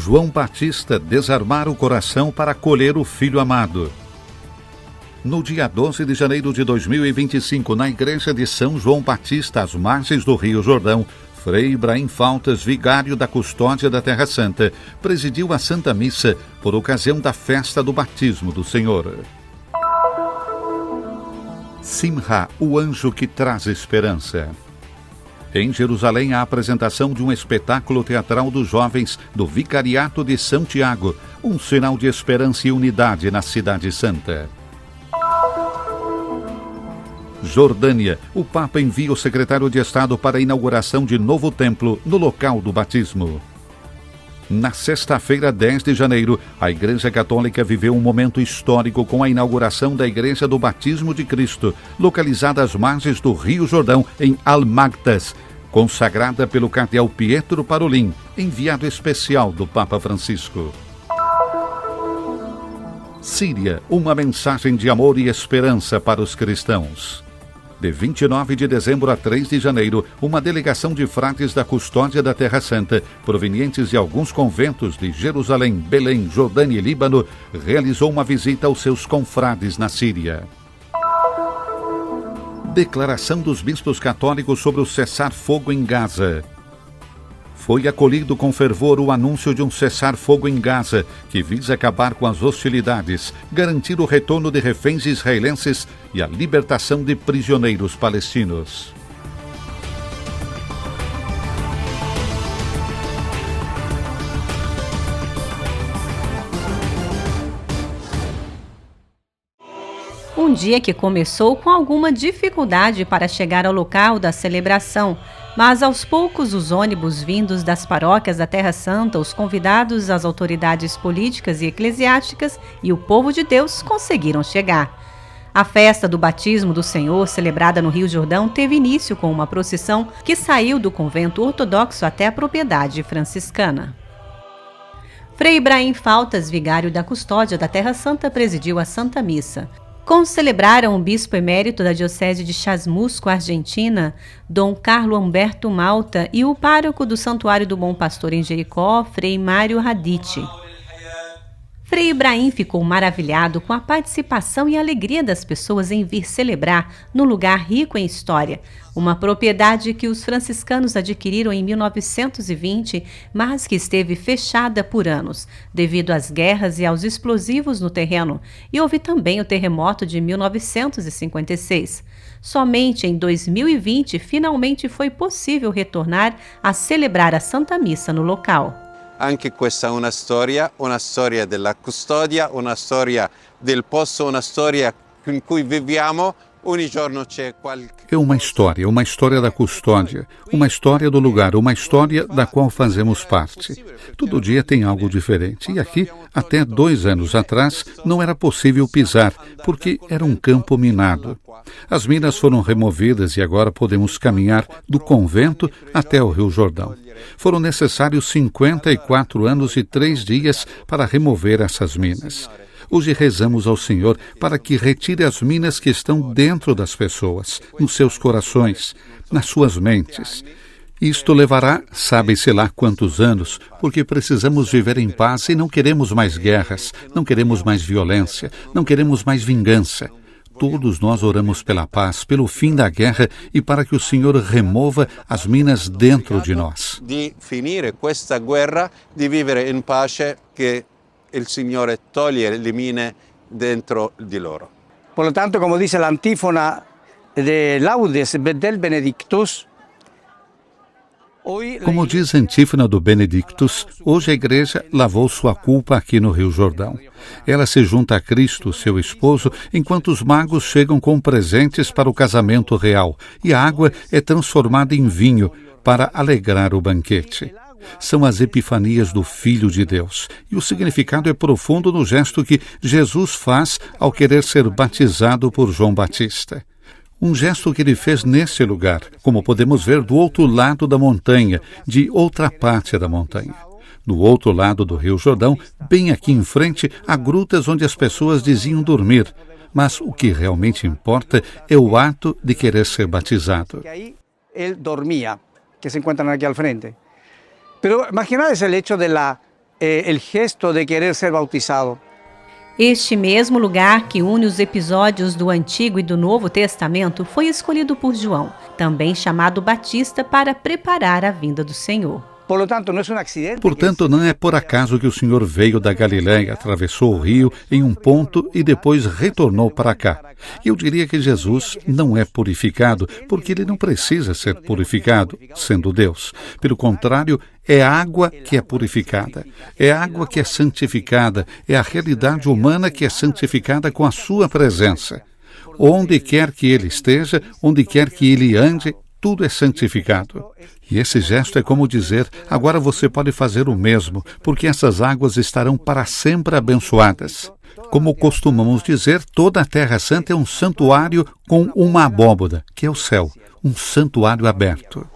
João Batista desarmar o coração para acolher o Filho amado. No dia 12 de janeiro de 2025, na igreja de São João Batista, às margens do Rio Jordão, Frei Ibrahim Faltas, vigário da Custódia da Terra Santa, presidiu a Santa Missa por ocasião da festa do batismo do Senhor. Simha, o anjo que traz esperança. Em Jerusalém, a apresentação de um espetáculo teatral dos jovens do Vicariato de São Tiago, um sinal de esperança e unidade na Cidade Santa. Jordânia, o Papa envia o secretário de Estado para a inauguração de novo templo no local do batismo. Na sexta-feira, 10 de janeiro, a Igreja Católica viveu um momento histórico com a inauguração da Igreja do Batismo de Cristo, localizada às margens do Rio Jordão, em Al-Maktas, consagrada pelo cardeal Pietro Parolin, enviado especial do Papa Francisco. Síria, uma mensagem de amor e esperança para os cristãos. De 29 de dezembro a 3 de janeiro, uma delegação de frades da Custódia da Terra Santa, provenientes de alguns conventos de Jerusalém, Belém, Jordânia e Líbano, realizou uma visita aos seus confrades na Síria. Declaração dos bispos católicos sobre o cessar-fogo em Gaza. Foi acolhido com fervor o anúncio de um cessar-fogo em Gaza, que visa acabar com as hostilidades, garantir o retorno de reféns israelenses e a libertação de prisioneiros palestinos. Um dia que começou com alguma dificuldade para chegar ao local da celebração, mas aos poucos os ônibus vindos das paróquias da Terra Santa, os convidados, as autoridades políticas e eclesiásticas e o povo de Deus conseguiram chegar. A festa do batismo do Senhor, celebrada no Rio Jordão, teve início com uma procissão que saiu do convento ortodoxo até a propriedade franciscana. Frei Ibrahim Faltas, vigário da Custódia da Terra Santa, presidiu a Santa Missa. Concelebraram o bispo emérito da Diocese de Chasmusco, Argentina, Dom Carlo Humberto Malta, e o pároco do Santuário do Bom Pastor em Jericó, Frei Mário Raditi. Frei Ibrahim ficou maravilhado com a participação e a alegria das pessoas em vir celebrar no lugar rico em história, uma propriedade que os franciscanos adquiriram em 1920, mas que esteve fechada por anos, devido às guerras e aos explosivos no terreno, e houve também o terremoto de 1956. Somente em 2020, finalmente foi possível retornar a celebrar a Santa Missa no local. Anche questa è una storia della custodia, una storia del posto, una storia in cui viviamo. Ogni giorno c'è qualche... É uma história da custódia, uma história do lugar, uma história da qual fazemos parte. Todo dia tem algo diferente. E aqui, até 2 anos atrás, não era possível pisar, porque era um campo minado. As minas foram removidas e agora podemos caminhar do convento até o Rio Jordão. Foram necessários 54 anos e 3 dias para remover essas minas. Hoje rezamos ao Senhor para que retire as minas que estão dentro das pessoas, nos seus corações, nas suas mentes. Isto levará, sabe-se lá quantos anos, porque precisamos viver em paz e não queremos mais guerras, não queremos mais violência, não queremos mais vingança. Todos nós oramos pela paz, pelo fim da guerra e para que o Senhor remova as minas dentro de nós. De finire questa guerra, de vivere in pace, que il Signore toglie le mine dentro di loro. Por lo tanto, como dice la antífona de Laudes del Benedictus, como diz a antífona do Benedictus, hoje a Igreja lavou sua culpa aqui no Rio Jordão. Ela se junta a Cristo, seu esposo, enquanto os magos chegam com presentes para o casamento real, e a água é transformada em vinho para alegrar o banquete. São as epifanias do Filho de Deus, e o significado é profundo no gesto que Jesus faz ao querer ser batizado por João Batista. Um gesto que ele fez nesse lugar, como podemos ver do outro lado da montanha, de outra parte da montanha. Do outro lado do Rio Jordão, bem aqui em frente, há grutas onde as pessoas diziam dormir, mas o que realmente importa é o ato de querer ser batizado. Ele dormia, que se encontram aqui ao frente. Pero imaginad el hecho de la el gesto de querer ser bautizado. Este mesmo lugar que une os episódios do Antigo e do Novo Testamento foi escolhido por João, também chamado Batista, para preparar a vinda do Senhor. Portanto, não é por acaso que o Senhor veio da Galiléia, atravessou o rio em um ponto e depois retornou para cá. E eu diria que Jesus não é purificado, porque ele não precisa ser purificado, sendo Deus. Pelo contrário, é a água que é purificada, é a água que é santificada, é a realidade humana que é santificada com a sua presença. Onde quer que ele esteja, onde quer que ele ande, tudo é santificado. E esse gesto é como dizer, agora você pode fazer o mesmo, porque essas águas estarão para sempre abençoadas. Como costumamos dizer, toda a Terra Santa é um santuário com uma abóboda, que é o céu, um santuário aberto.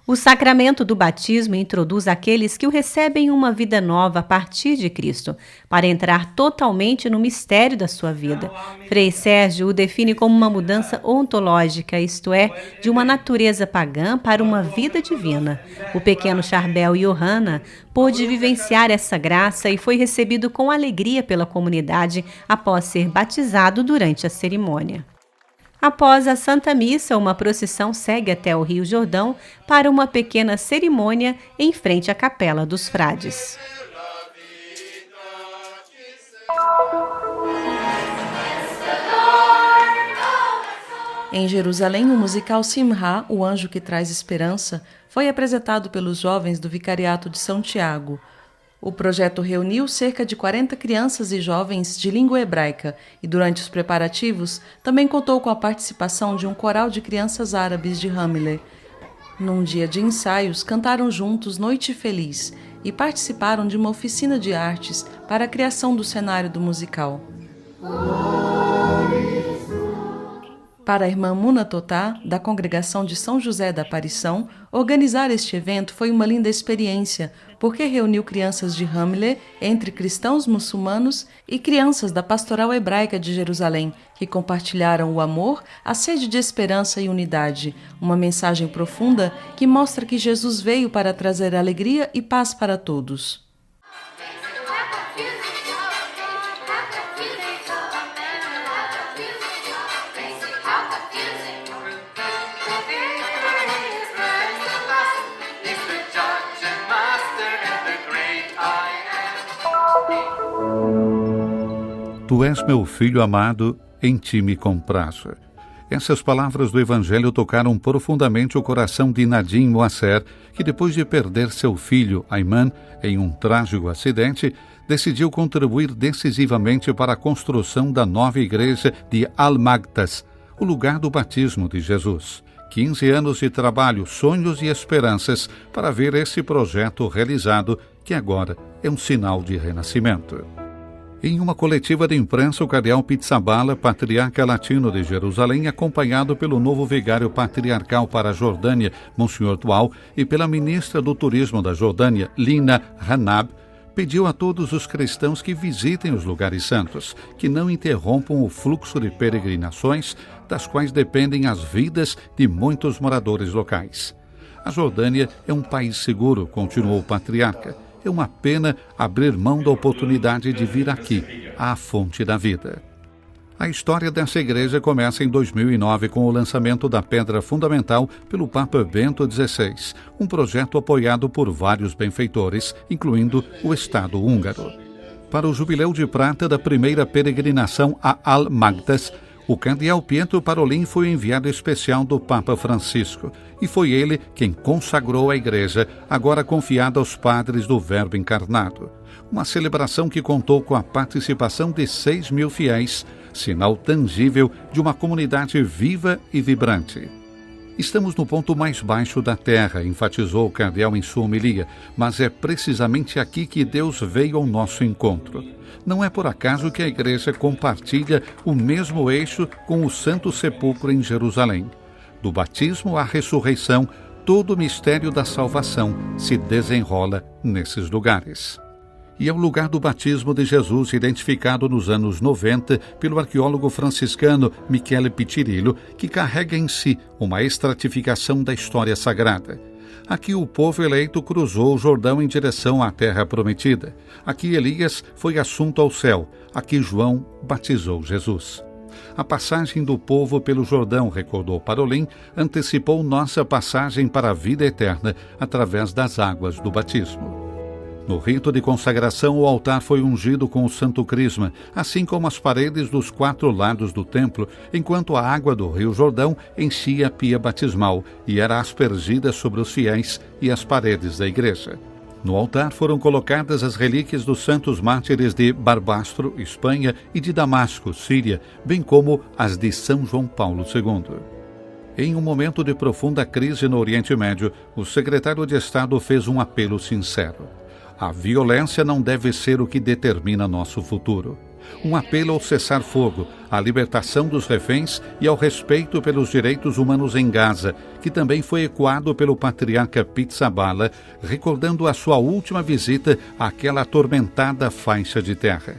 O sacramento do batismo introduz aqueles que o recebem uma vida nova a partir de Cristo, para entrar totalmente no mistério da sua vida. Frei Sérgio o define como uma mudança ontológica, isto é, de uma natureza pagã para uma vida divina. O pequeno Charbel Johanna pôde vivenciar essa graça e foi recebido com alegria pela comunidade após ser batizado durante a cerimônia. Após a Santa Missa, uma procissão segue até o Rio Jordão para uma pequena cerimônia em frente à Capela dos Frades. Em Jerusalém, o musical Simha, O Anjo que Traz Esperança, foi apresentado pelos jovens do Vicariato de São Tiago. O projeto reuniu cerca de 40 crianças e jovens de língua hebraica e, durante os preparativos, também contou com a participação de um coral de crianças árabes de Hamilé. Num dia de ensaios, cantaram juntos Noite Feliz e participaram de uma oficina de artes para a criação do cenário do musical. Para a irmã Muna Totá, da Congregação de São José da Aparição, organizar este evento foi uma linda experiência, porque reuniu crianças de Hamilé, entre cristãos muçulmanos e crianças da Pastoral Hebraica de Jerusalém, que compartilharam o amor, a sede de esperança e unidade, uma mensagem profunda que mostra que Jesus veio para trazer alegria e paz para todos. Tu és meu filho amado, em ti me comprazo. Essas palavras do Evangelho tocaram profundamente o coração de Nadim Moasser, que depois de perder seu filho, Ayman, em um trágico acidente, decidiu contribuir decisivamente para a construção da nova igreja de Al-Magtas, o lugar do batismo de Jesus. 15 anos de trabalho, sonhos e esperanças para ver esse projeto realizado, que agora é um sinal de renascimento. Em uma coletiva de imprensa, o cardeal Pizzaballa, patriarca latino de Jerusalém, acompanhado pelo novo vigário patriarcal para a Jordânia, Monsenhor Tual, e pela ministra do Turismo da Jordânia, Lina Hanab, pediu a todos os cristãos que visitem os lugares santos, que não interrompam o fluxo de peregrinações, das quais dependem as vidas de muitos moradores locais. A Jordânia é um país seguro, continuou o patriarca. É uma pena abrir mão da oportunidade de vir aqui, à fonte da vida. A história dessa igreja começa em 2009 com o lançamento da pedra fundamental pelo Papa Bento XVI, um projeto apoiado por vários benfeitores, incluindo o Estado húngaro. Para o jubileu de prata da primeira peregrinação a Al-Magtas, o cardeal Pietro Parolin foi enviado especial do Papa Francisco, e foi ele quem consagrou a igreja, agora confiada aos padres do Verbo encarnado. Uma celebração que contou com a participação de 6.000 fiéis, sinal tangível de uma comunidade viva e vibrante. Estamos no ponto mais baixo da terra, enfatizou o cardeal em sua homilia, mas é precisamente aqui que Deus veio ao nosso encontro. Não é por acaso que a igreja compartilha o mesmo eixo com o Santo Sepulcro em Jerusalém. Do batismo à ressurreição, todo o mistério da salvação se desenrola nesses lugares. E é o lugar do batismo de Jesus, identificado nos anos 90 pelo arqueólogo franciscano Michele Piccirillo, que carrega em si uma estratificação da história sagrada. Aqui o povo eleito cruzou o Jordão em direção à terra prometida. Aqui Elias foi assunto ao céu. Aqui João batizou Jesus. A passagem do povo pelo Jordão, recordou Parolin, antecipou nossa passagem para a vida eterna através das águas do batismo. No rito de consagração, o altar foi ungido com o Santo Crisma, assim como as paredes dos 4 lados do templo, enquanto a água do rio Jordão enchia a pia batismal e era aspergida sobre os fiéis e as paredes da igreja. No altar foram colocadas as relíquias dos santos mártires de Barbastro, Espanha, e de Damasco, Síria, bem como as de São João Paulo II. Em um momento de profunda crise no Oriente Médio, o secretário de Estado fez um apelo sincero. A violência não deve ser o que determina nosso futuro. Um apelo ao cessar-fogo, à libertação dos reféns e ao respeito pelos direitos humanos em Gaza, que também foi ecoado pelo patriarca Pizzaballa, recordando a sua última visita àquela atormentada faixa de terra.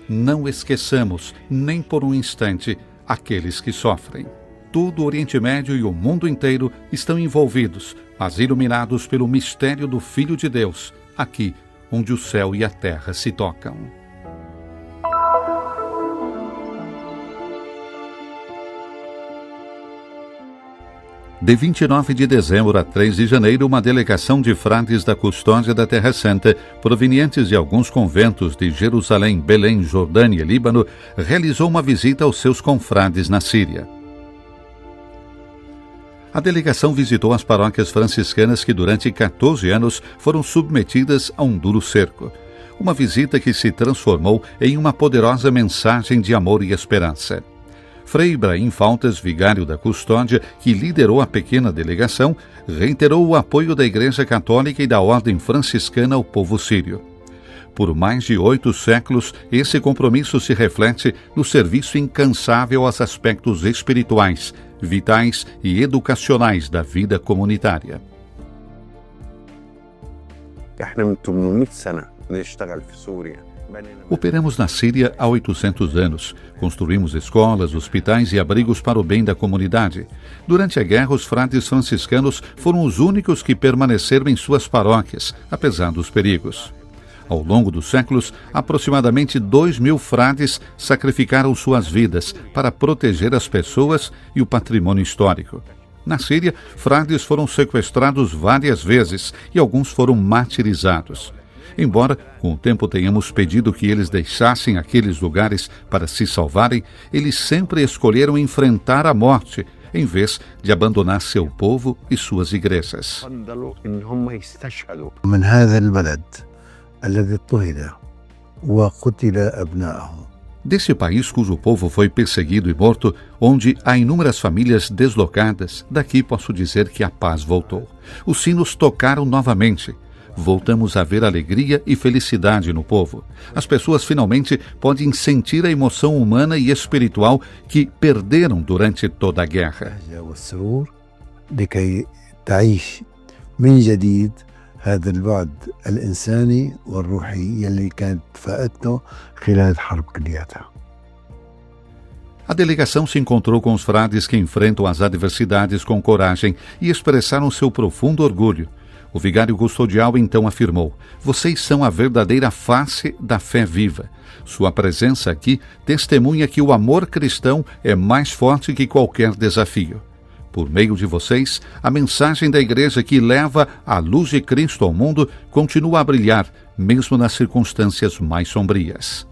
Não esqueçamos, nem por um instante, aqueles que sofrem. Todo o Oriente Médio e o mundo inteiro estão envolvidos, mas iluminados pelo mistério do Filho de Deus, aqui onde o céu e a terra se tocam. De 29 de dezembro a 3 de janeiro, uma delegação de frades da Custódia da Terra Santa, provenientes de alguns conventos de Jerusalém, Belém, Jordânia e Líbano, realizou uma visita aos seus confrades na Síria. A delegação visitou as paróquias franciscanas que durante 14 anos foram submetidas a um duro cerco. Uma visita que se transformou em uma poderosa mensagem de amor e esperança. Frei Ibrahim Faltas, vigário da Custódia, que liderou a pequena delegação, reiterou o apoio da Igreja Católica e da Ordem Franciscana ao povo sírio. Por mais de 8 séculos, esse compromisso se reflete no serviço incansável aos aspectos espirituais, vitais e educacionais da vida comunitária. Operamos na Síria há 800 anos. Construímos escolas, hospitais e abrigos para o bem da comunidade. Durante a guerra, os frades franciscanos foram os únicos que permaneceram em suas paróquias, apesar dos perigos. Ao longo dos séculos, aproximadamente 2.000 frades sacrificaram suas vidas para proteger as pessoas e o patrimônio histórico. Na Síria, frades foram sequestrados várias vezes e alguns foram martirizados. Embora, com o tempo, tenhamos pedido que eles deixassem aqueles lugares para se salvarem, eles sempre escolheram enfrentar a morte, em vez de abandonar seu povo e suas igrejas. Desse país cujo povo foi perseguido e morto, onde há inúmeras famílias deslocadas, daqui posso dizer que a paz voltou. Os sinos tocaram novamente. Voltamos a ver alegria e felicidade no povo. As pessoas finalmente podem sentir a emoção humana e espiritual que perderam durante toda a guerra. هذا البعد الإنساني والروحي اللي كانت فائتنا خلال الحرب كلياتها. A delegação se encontrou com os frades que enfrentam as adversidades com coragem e expressaram seu profundo orgulho. O vigário custodial então afirmou: "Vocês são a verdadeira face da fé viva. Sua presença aqui testemunha que o amor cristão é mais forte que qualquer desafio. Por meio de vocês, a mensagem da Igreja que leva a luz de Cristo ao mundo continua a brilhar, mesmo nas circunstâncias mais sombrias."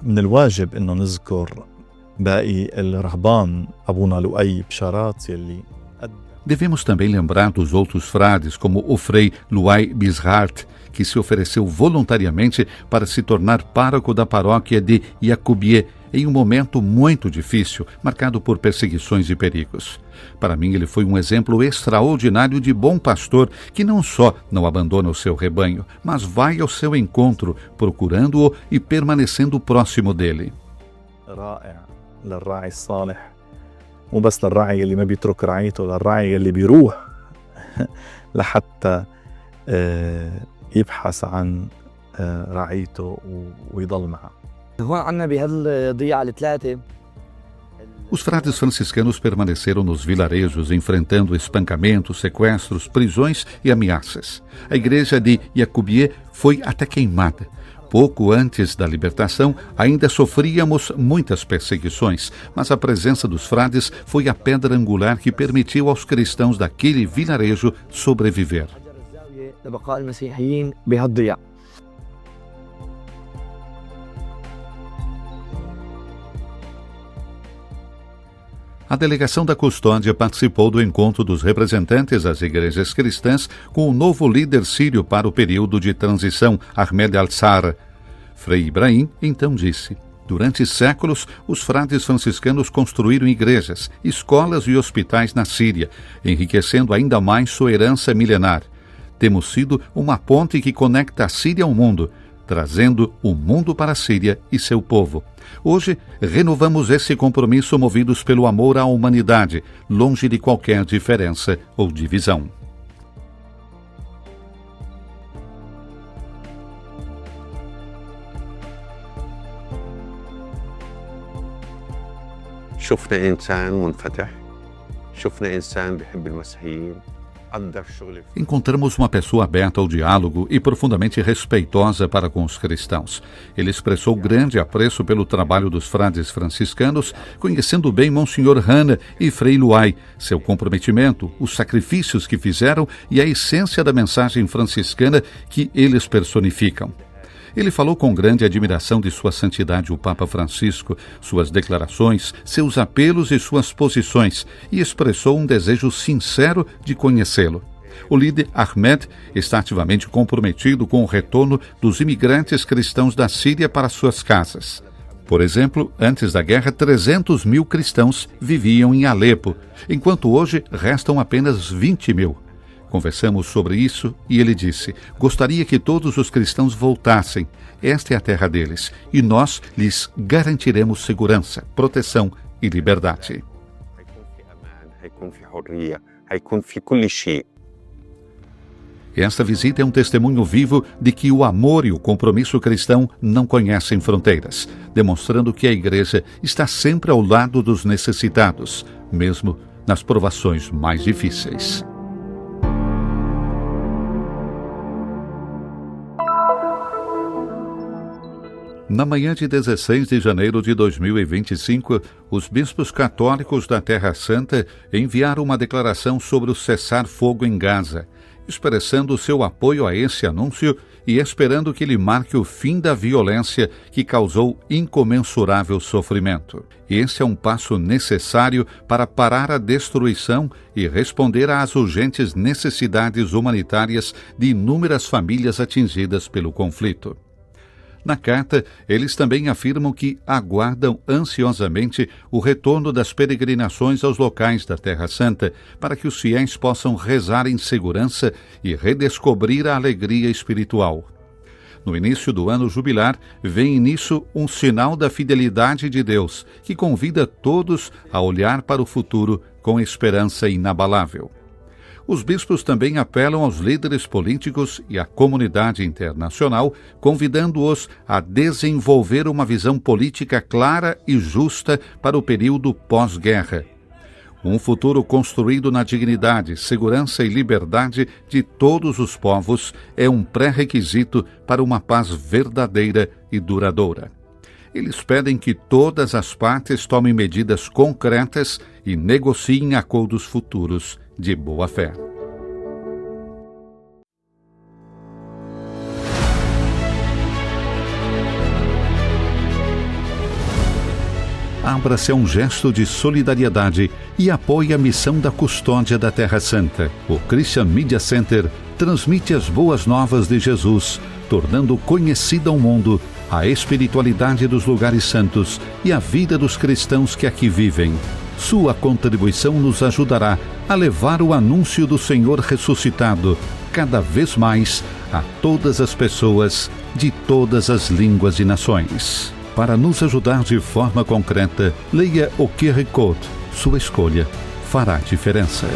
من الواجب إنه نذكر باقي الرهبان أبونا لؤي بشارات يلي. Devemos também lembrar dos outros frades, como o frei Luai Bishart, que se ofereceu voluntariamente para se tornar pároco da paróquia de Yacoubieh, em um momento muito difícil, marcado por perseguições e perigos. Para mim, ele foi um exemplo extraordinário de bom pastor que não só não abandona o seu rebanho, mas vai ao seu encontro, procurando-o e permanecendo próximo dele. مو بس للراعي اللي ما بيترك رعيته، للراعي اللي بيروح لحتى يبحث عن رعيته ويضل معه. هون عنا بهالضيعة الثلاثة. Os frades franciscanos permaneceram nos vilarejos, enfrentando espancamentos, sequestros, prisões e ameaças. A igreja de Yacoubieh foi até queimada. Pouco antes da libertação, ainda sofríamos muitas perseguições, mas a presença dos frades foi a pedra angular que permitiu aos cristãos daquele vilarejo sobreviver. A delegação da Custódia participou do encontro dos representantes das igrejas cristãs com o novo líder sírio para o período de transição, Ahmed al-Sar. Frei Ibrahim então disse: durante séculos, os frades franciscanos construíram igrejas, escolas e hospitais na Síria, enriquecendo ainda mais sua herança milenar. Temos sido uma ponte que conecta a Síria ao mundo, trazendo o mundo para a Síria e seu povo. Hoje, renovamos esse compromisso movidos pelo amor à humanidade, longe de qualquer diferença ou divisão. شفنا إنسان منفتح، شفنا إنسان بيحب المسيحيين. Encontramos uma pessoa aberta ao diálogo e profundamente respeitosa para com os cristãos. Ele expressou grande apreço pelo trabalho dos frades franciscanos, conhecendo bem Monsenhor Hanna e Frei Luai, seu comprometimento, os sacrifícios que fizeram e a essência da mensagem franciscana que eles personificam. Ele falou com grande admiração de Sua Santidade o Papa Francisco, suas declarações, seus apelos e suas posições, e expressou um desejo sincero de conhecê-lo. O líder Ahmed está ativamente comprometido com o retorno dos imigrantes cristãos da Síria para suas casas. Por exemplo, antes da guerra, 300 mil cristãos viviam em Alepo, enquanto hoje restam apenas 20 mil. Conversamos sobre isso e ele disse: gostaria que todos os cristãos voltassem. Esta é a terra deles e nós lhes garantiremos segurança, proteção e liberdade. Esta visita é um testemunho vivo de que o amor e o compromisso cristão não conhecem fronteiras, demonstrando que a Igreja está sempre ao lado dos necessitados, mesmo nas provações mais difíceis. Na manhã de 16 de janeiro de 2025, os bispos católicos da Terra Santa enviaram uma declaração sobre o cessar-fogo em Gaza, expressando seu apoio a esse anúncio e esperando que ele marque o fim da violência que causou incomensurável sofrimento. Esse é um passo necessário para parar a destruição e responder às urgentes necessidades humanitárias de inúmeras famílias atingidas pelo conflito. Na carta, eles também afirmam que aguardam ansiosamente o retorno das peregrinações aos locais da Terra Santa para que os fiéis possam rezar em segurança e redescobrir a alegria espiritual. No início do ano jubilar, vem nisso um sinal da fidelidade de Deus, que convida todos a olhar para o futuro com esperança inabalável. Os bispos também apelam aos líderes políticos e à comunidade internacional, convidando-os a desenvolver uma visão política clara e justa para o período pós-guerra. Um futuro construído na dignidade, segurança e liberdade de todos os povos é um pré-requisito para uma paz verdadeira e duradoura. Eles pedem que todas as partes tomem medidas concretas e negociem acordos futuros de boa fé. Abra-se a um gesto de solidariedade e apoie a missão da Custódia da Terra Santa. O Christian Media Center transmite as boas novas de Jesus, tornando conhecida ao mundo a espiritualidade dos lugares santos e a vida dos cristãos que aqui vivem. Sua contribuição nos ajudará a levar o anúncio do Senhor ressuscitado cada vez mais a todas as pessoas de todas as línguas e nações. Para nos ajudar de forma concreta, leia o QR Code. Sua escolha fará diferença.